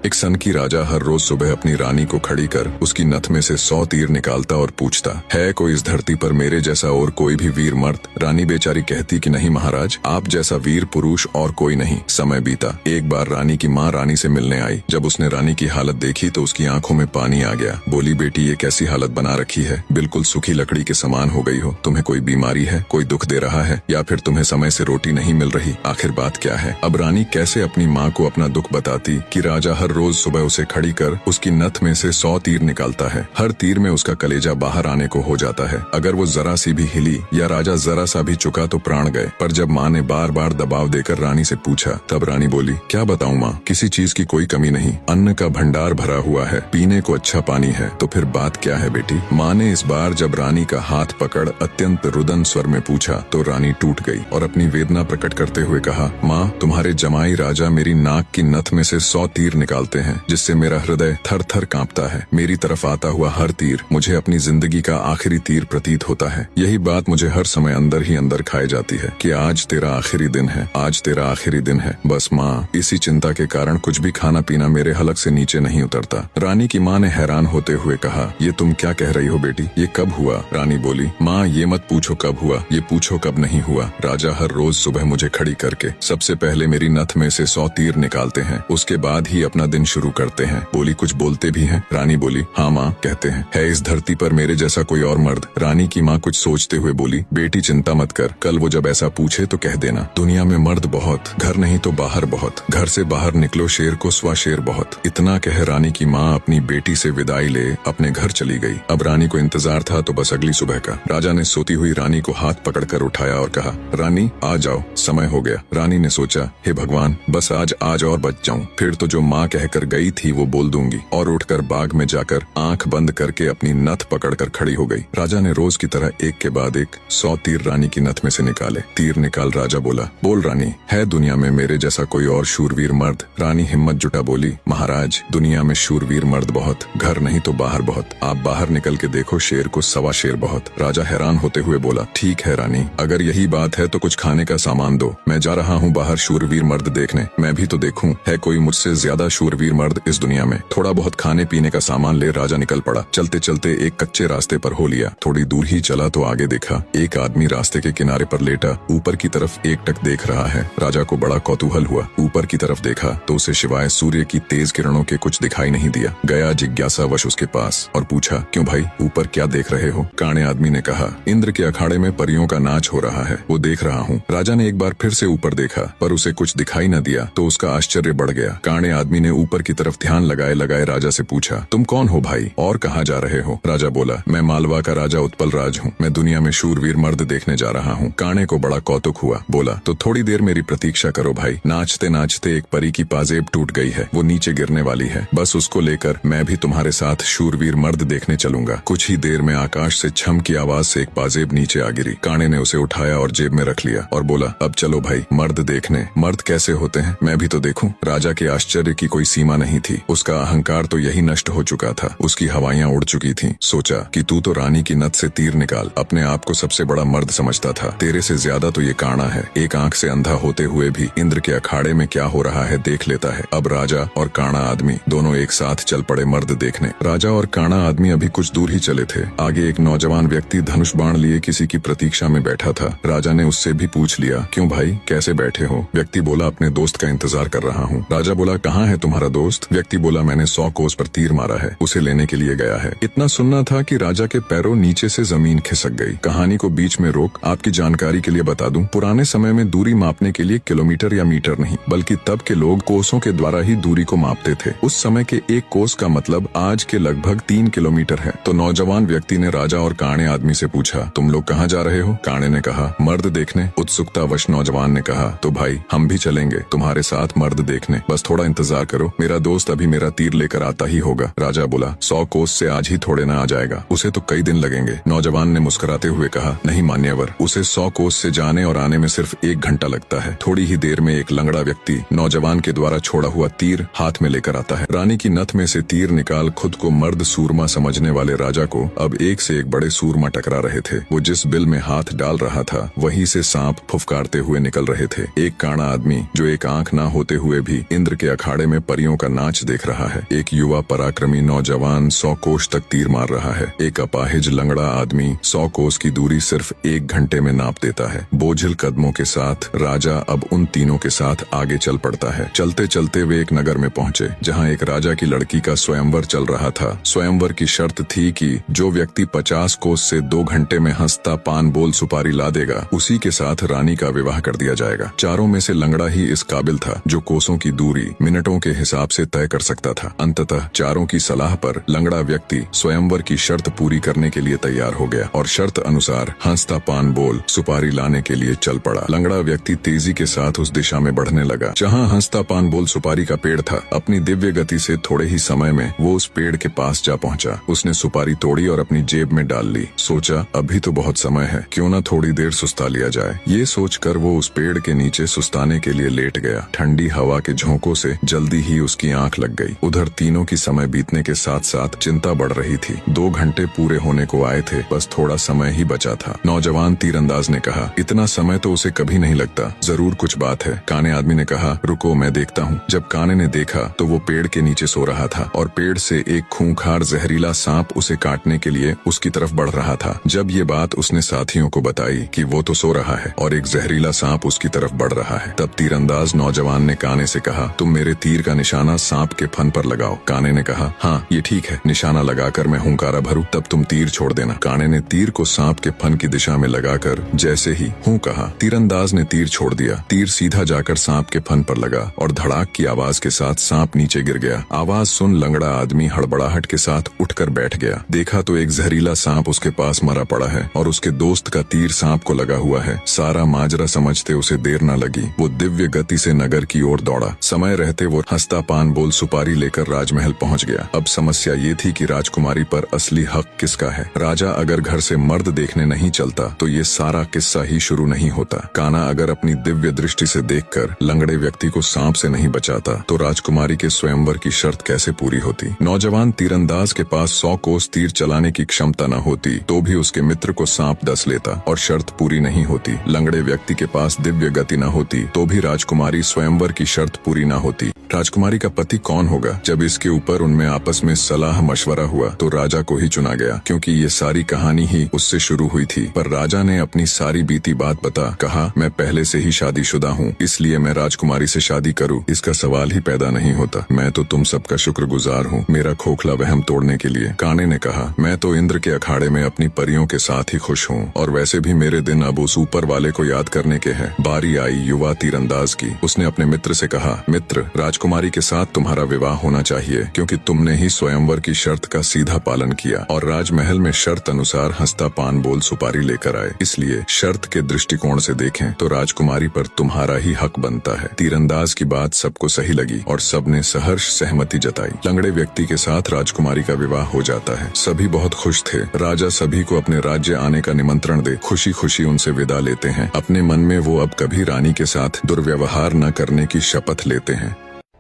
एक सन की राजा हर रोज सुबह अपनी रानी को खड़ी कर उसकी नथ में से 100 तीर निकालता और पूछता, है कोई इस धरती पर मेरे जैसा और कोई भी वीर मर्द? रानी बेचारी कहती कि नहीं महाराज, आप जैसा वीर पुरुष और कोई नहीं। समय बीता। एक बार रानी की माँ रानी से मिलने आई। जब उसने रानी की हालत देखी तो उसकी आंखों में पानी आ गया। बोली, बेटी ये कैसी हालत बना रखी है, बिल्कुल सूखी लकड़ी के समान हो गई हो। तुम्हें कोई बीमारी है, कोई दुख दे रहा है, या फिर तुम्हें समय से रोटी नहीं मिल रही? आखिर बात क्या है? अब रानी कैसे अपनी माँ को अपना दुख बताती कि राजा हर रोज सुबह उसे खड़ी कर उसकी नथ में से 100 तीर निकालता है। हर तीर में उसका कलेजा बाहर आने को हो जाता है। अगर वो जरा सी भी हिली या राजा जरा सा भी चुका तो प्राण गए। पर जब माँ ने बार बार दबाव देकर रानी से पूछा, तब रानी बोली, क्या बताऊँ माँ, किसी चीज की कोई कमी नहीं, अन्न का भंडार भरा हुआ है, पीने को अच्छा पानी है। तो फिर बात क्या है बेटी? माँ ने इस बार जब रानी का हाथ पकड़ अत्यंत रुदन स्वर में पूछा तो रानी टूट गई और अपनी वेदना प्रकट करते हुए कहा, माँ, तुम्हारे जमाई राजा मेरी नाक की नथ में से 100 तीर निकालते हैं, जिससे मेरा हृदय थर थर कांपता है। मेरी तरफ आता हुआ हर तीर मुझे अपनी जिंदगी का आखिरी तीर प्रतीत होता है। यही बात मुझे हर समय अंदर ही अंदर खाई जाती है कि आज तेरा आखिरी दिन है, आज तेरा आखिरी दिन है। बस माँ, इसी चिंता के कारण कुछ भी खाना पीना मेरे हलक से नीचे नहीं उतरता। रानी की माँ ने हैरान होते हुए कहा, ये तुम क्या कह रही हो बेटी, ये कब हुआ? रानी बोली, माँ ये मत पूछो कब हुआ, ये पूछो कब नहीं हुआ। राजा हर रोज सुबह मुझे खड़ी करके सबसे पहले मेरी नथ में से 100 तीर निकालते हैं, उसके बाद ही अपना दिन शुरू करते हैं। बोली, कुछ बोलते भी हैं? रानी बोली, हाँ माँ, कहते हैं। है इस धरती पर मेरे जैसा कोई और मर्द? रानी की माँ कुछ सोचते हुए बोली, बेटी चिंता मत कर, कल वो जब ऐसा पूछे तो कह देना, दुनिया में मर्द बहुत, घर नहीं तो बाहर बहुत, घर से बाहर निकलो शेर को स्वा शेर बहुत। इतना कह रानी की माँ अपनी बेटी से विदाई ले अपने घर चली गई। अब रानी को इंतजार था तो बस अगली सुबह का। राजा ने सोती हुई रानी को हाथ पकड़कर उठाया और कहा, रानी आ जाओ, समय हो गया। रानी ने सोचा, हे भगवान, बस आज और बच जाऊं, फिर तो जो माँ कहकर गई थी वो बोल दूंगी। और उठकर बाग में जाकर आंख बंद करके अपनी नथ पकड़कर खड़ी हो गई। राजा ने रोज की तरह एक के बाद एक 100 तीर रानी की नथ में से निकाले। तीर निकाल राजा बोला, बोल रानी, है दुनिया में मेरे जैसा कोई और शूरवीर मर्द? रानी हिम्मत जुटा बोली, महाराज, दुनिया में शूरवीर मर्द बहुत, घर नहीं तो बाहर बहुत, आप बाहर निकल के देखो, शेर को सवा शेर बहुत। राजा हैरान होते हुए बोला, ठीक है रानी, अगर यही बात है तो कुछ खाने का सामान दो, मैं जा रहा हूँ बाहर शूरवीर मर्द देखने, मैं भी तो देखूं है कोई मुझसे ज्यादा शूरवीर मर्द इस दुनिया में। थोड़ा बहुत खाने पीने का सामान ले राजा निकल पड़ा। चलते चलते एक कच्चे रास्ते पर हो लिया। थोड़ी दूर ही चला तो आगे देखा, एक आदमी रास्ते के किनारे पर लेटा ऊपर की तरफ एकटक देख रहा है। राजा को बड़ा कौतूहल हुआ। ऊपर की तरफ देखा तो उसे सिवाय सूर्य की तेज किरणों के कुछ दिखाई नहीं दिया। गया जिज्ञासावश उसके पास और पूछा, क्यों भाई, ऊपर क्या देख रहे हो? काणे आदमी ने कहा, इंद्र के अखाड़े में परियों का नाच हो रहा है, वो देख रहा हूँ। राजा ने एक बार फिर से ऊपर देखा पर उसे कुछ दिखाई न दिया तो उसका आश्चर्य बढ़ गया। काणे आदमी ने ऊपर की तरफ ध्यान लगाए लगाए राजा से पूछा, तुम कौन हो भाई और कहाँ जा रहे हो? राजा बोला, मैं मालवा का राजा उत्पल राज हूँ, मैं दुनिया में शूरवीर मर्द देखने जा रहा हूँ। काणे को बड़ा कौतुक हुआ। बोला, तो थोड़ी देर मेरी प्रतीक्षा करो भाई। नाचते नाचते एक परी की पाजेब टूट गई है, वो नीचे गिरने वाली है, बस उसको लेकर मैं भी तुम्हारे साथ शूरवीर मर्द देखने चलूंगा। कुछ ही देर में आकाश से छम की आवाज से एक पाजेब नीचे आ गिरी। काणे ने उसे उठाया और जेब में रख लिया और बोला, अब चलो भाई मर्द देखने। मर्द कैसे होते हैं मैं भी तो देखूं। राजा के आश्चर्य की कोई सीमा नहीं थी। उसका अहंकार तो यही नष्ट हो चुका था, उसकी हवाइयां उड़ चुकी थीं। सोचा कि तू तो रानी की नथ से तीर निकाल अपने आप को सबसे बड़ा मर्द समझता था, तेरे से ज्यादा तो ये काणा है। एक आंख से अंधा होते हुए भी इंद्र के अखाड़े में क्या हो रहा है देख लेता है। अब राजा और काणा आदमी दोनों एक साथ चल पड़े मर्द देखने। राजा और काणा आदमी अभी कुछ दूर ही चले थे। आगे एक नौजवान व्यक्ति धनुष बाण लिए किसी की प्रतीक्षा में बैठा था। राजा ने उससे भी पूछ लिया, क्यों भाई, कैसे बैठे हो? व्यक्ति बोला, अपने दोस्त का इंतजार कर रहा हूँ। राजा बोला, कहाँ है तुम्हारा दोस्त? व्यक्ति बोला, मैंने 100 कोस पर तीर मारा है, उसे लेने के लिए गया है। इतना सुनना था कि राजा के पैरों नीचे से जमीन खिसक गई। कहानी को बीच में रोक आपकी जानकारी के लिए बता दूं, पुराने समय में दूरी मापने के लिए किलोमीटर या मीटर नहीं बल्कि तब के लोग कोसों के द्वारा ही दूरी को मापते थे। उस समय के एक कोस का मतलब आज के लगभग 3 किलोमीटर है। तो नौजवान व्यक्ति ने राजा और काणे आदमी से पूछा, तुम लोग कहाँ जा रहे हो? काणे ने कहा, मर्द देखने। उत्सुकतावश नौजवान ने कहा, तो भाई हम भी चलेंगे तुम्हारे साथ मर्द देखने, बस थोड़ा इंतजार करो, मेरा दोस्त अभी मेरा तीर लेकर आता ही होगा। राजा बोला, 100 कोस से आज ही थोड़े ना आ जाएगा, उसे तो कई दिन लगेंगे। नौजवान ने मुस्कुराते हुए कहा, नहीं मान्यवर, उसे 100 कोस से जाने और आने में सिर्फ 1 घंटा लगता है। थोड़ी ही देर में एक लंगड़ा व्यक्ति नौजवान के द्वारा छोड़ा हुआ तीर हाथ में लेकर आता है। रानी की नथ में से तीर निकाल खुद को मर्द सूरमा समझने वाले राजा को अब एक से एक बड़े सूरमा टकरा रहे थे। वो जिस बिल में हाथ डाल रहा था वहीं से सांप फुफकारते हुए निकल रहे थे। एक काणा आदमी जो एक आंख ना होते हुए भी इंद्र के अखाड़े में परियों का नाच देख रहा है। एक युवा पराक्रमी नौजवान 100 कोस तक तीर मार रहा है। एक अपाहिज लंगड़ा आदमी 100 कोस की दूरी सिर्फ 1 घंटे में नाप देता है। बोझिल कदमों के साथ राजा अब उन तीनों के साथ आगे चल पड़ता है। चलते चलते वे एक नगर में पहुंचे जहां एक राजा की लड़की का स्वयंवर चल रहा था। स्वयंवर की शर्त थी कि जो व्यक्ति 50 कोस से 2 घंटे में हंसता पान बोल सुपारी ला देगा, उसी के साथ रानी का विवाह कर दिया जाएगा। चारों में से लंगड़ा ही इस काबिल था जो कोसों की दूरी मिनटों के हिसाब से तय कर सकता था। अंततः चारों की सलाह पर लंगड़ा व्यक्ति स्वयंवर की शर्त पूरी करने के लिए तैयार हो गया और शर्त अनुसार हंसता पान बोल सुपारी लाने के लिए चल पड़ा। लंगड़ा व्यक्ति तेजी के साथ उस दिशा में बढ़ने लगा जहाँ हंसता पान बोल सुपारी का पेड़ था। अपनी दिव्य गति से थोड़े ही समय में वो उस पेड़ के पास जा पहुंचा। उसने सुपारी तोड़ी और अपनी जेब में डाल ली। सोचा अभी तो बहुत समय है, क्यों न थोड़ी देर सुस्ता लिया जाए। ये सोचकर वो उस पेड़ के नीचे सुस्ताने के लिए लेट गया। ठंडी हवा के झोंकों से जल्दी ही उसकी आंख लग गई। उधर तीनों की समय बीतने के साथ साथ चिंता बढ़ रही थी। 2 घंटे पूरे होने को आए थे, बस थोड़ा समय ही बचा था। नौजवान तीरंदाज ने कहा, इतना समय तो उसे कभी नहीं लगता, जरूर कुछ बात है। काने आदमी ने कहा, रुको मैं देखता हूँ। जब काने ने देखा तो वो पेड़ के नीचे सो रहा था और पेड़ से एक खूंखार जहरीला सांप उसे काटने के लिए उसकी तरफ बढ़ रहा था। जब ये बात उसने साथियों को बताई कि वो तो सो रहा है और एक जहरीला सांप उसकी तरफ बढ़ रहा है, तब तीरंदाज नौजवान ने काने से कहा, तुम मेरे तीर का निशाना सांप के फन पर लगाओ। काने ने कहा, हाँ ये ठीक है, निशाना लगाकर मैं हुंकारा भरूं तब तुम तीर छोड़ देना। काने ने तीर को सांप के फन की दिशा में लगाकर जैसे ही हूं कहा, तीरंदाज ने तीर छोड़ दिया। तीर सीधा जाकर सांप के फन पर लगा और धड़ाक की आवाज के साथ सांप नीचे गिर गया। आवाज सुन लंगड़ा आदमी हड़बड़ाहट के साथ उठकर बैठ गया। देखा तो एक जहरीला सांप उसके पास मरा पड़ा है और उसके दोस्त का तीर सांप को लगा हुआ है। सारा माजरा समझते उसे देर न लगी। वो दिव्य गति से नगर की ओर दौड़ा। समय रहते वो हंसता पान बोल सुपारी लेकर राजमहल पहुंच गया। अब समस्या ये थी कि राजकुमारी पर असली हक किसका है। राजा अगर घर से मर्द देखने नहीं चलता तो ये सारा किस्सा ही शुरू नहीं होता। काना अगर अपनी दिव्य दृष्टि से देखकर लंगड़े व्यक्ति को सांप से नहीं बचाता तो राजकुमारी के स्वयंवर की शर्त कैसे पूरी होती। नौजवान तीरंदाज के पास 100 कोस तीर चलाने की क्षमता न होती तो भी उसके मित्र को सांप डस लेता और शर्त पूरी नहीं होती। लंगड़े व्यक्ति के पास दिव्य गति न होती तो भी राजकुमारी स्वयंवर की शर्त पूरी न होती। राजकुमारी का पति कौन होगा? जब इसके ऊपर उनमें आपस में सलाह मशवरा हुआ तो राजा को ही चुना गया, क्योंकि ये सारी कहानी ही उससे शुरू हुई थी। पर राजा ने अपनी सारी बीती बात बता कहा, मैं पहले से ही शादीशुदा हूँ, इसलिए मैं राजकुमारी से शादी करूँ इसका सवाल ही पैदा नहीं होता। मैं तो तुम सबका शुक्रगुजार हूँ मेरा खोखला वहम तोड़ने के लिए। काने ने कहा, मैं तो इंद्र के अखाड़े में अपनी परियों के साथ ही खुश हूँ और वैसे भी मेरे दिन अब उस ऊपर वाले को याद करने के हैं। बारी आई युवा तीरंदाज की। उसने अपने मित्र से कहा, मित्र राजकुमारी के साथ तुम्हारा विवाह होना चाहिए, क्योंकि तुमने ही स्वयंवर की शर्त का सीधा पालन किया और राजमहल में शर्त अनुसार हंसता पान बोल सुपारी लेकर आए। इसलिए शर्त के दृष्टिकोण से देखें तो राजकुमारी पर तुम्हारा ही हक बनता है। तीरंदाज की बात सबको सही लगी और सबने सहर्ष सहमति जताई। लंगड़े व्यक्ति के साथ राजकुमारी का विवाह हो जाता है। सभी बहुत खुश थे। राजा सभी को अपने राज्य आने का निमंत्रण दे खुशी खुशी उनसे विदा लेते हैं। अपने मन में वो अब कभी रानी के साथ दुर्व्यवहार न करने की शपथ लेते हैं।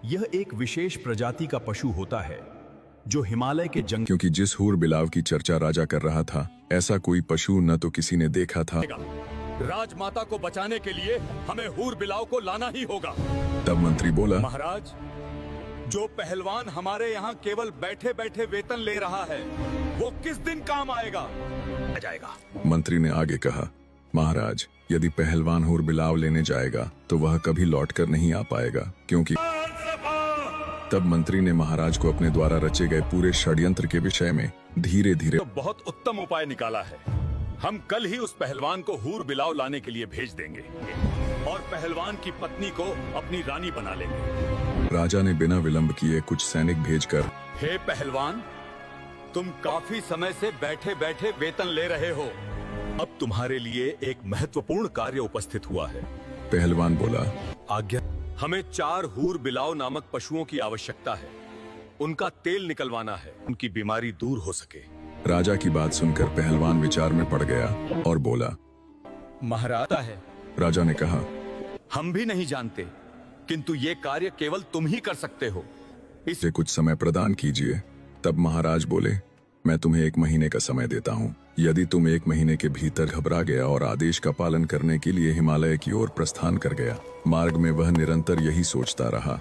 यह एक विशेष प्रजाति का पशु होता है जो हिमालय के जंगल, क्योंकि जिस हूर बिलाव की चर्चा राजा कर रहा था ऐसा कोई पशु न तो किसी ने देखा था। राजमाता को बचाने के लिए हमें हूर बिलाव को लाना ही होगा। तब मंत्री बोला, महाराज, जो पहलवान हमारे यहाँ केवल बैठे बैठे वेतन ले रहा है वो किस दिन काम आएगा? मंत्री ने आगे कहा, महाराज यदि पहलवान हूर बिलाव लेने जाएगा तो वह कभी लौटकर नहीं आ पाएगा, क्योंकि तब मंत्री ने महाराज को अपने द्वारा रचे गए पूरे षड्यंत्र के विषय में धीरे धीरे तो बहुत उत्तम उपाय निकाला है। हम कल ही उस पहलवान को हूर बिलाव लाने के लिए भेज देंगे और पहलवान की पत्नी को अपनी रानी बना लेंगे। राजा ने बिना विलंब किए कुछ सैनिक भेजकर, हे पहलवान, तुम काफी समय से बैठे बैठे वेतन ले रहे हो, अब तुम्हारे लिए एक महत्वपूर्ण कार्य उपस्थित हुआ है। पहलवान बोला, आज्ञा। हमें 4 हूर बिलाव नामक पशुओं की आवश्यकता है। उनका तेल निकलवाना है, उनकी बीमारी दूर हो सके। राजा की बात सुनकर पहलवान विचार में पड़ गया और बोला, महाराज है। राजा ने कहा, हम भी नहीं जानते, किंतु ये कार्य केवल तुम ही कर सकते हो। इसे कुछ समय प्रदान कीजिए। तब महाराज बोले, मैं तुम्हें 1 महीने का समय देता हूँ। यदि तुम 1 महीने के भीतर घबरा गया और आदेश का पालन करने के लिए हिमालय की ओर प्रस्थान कर गया, मार्ग में वह निरंतर यही सोचता रहा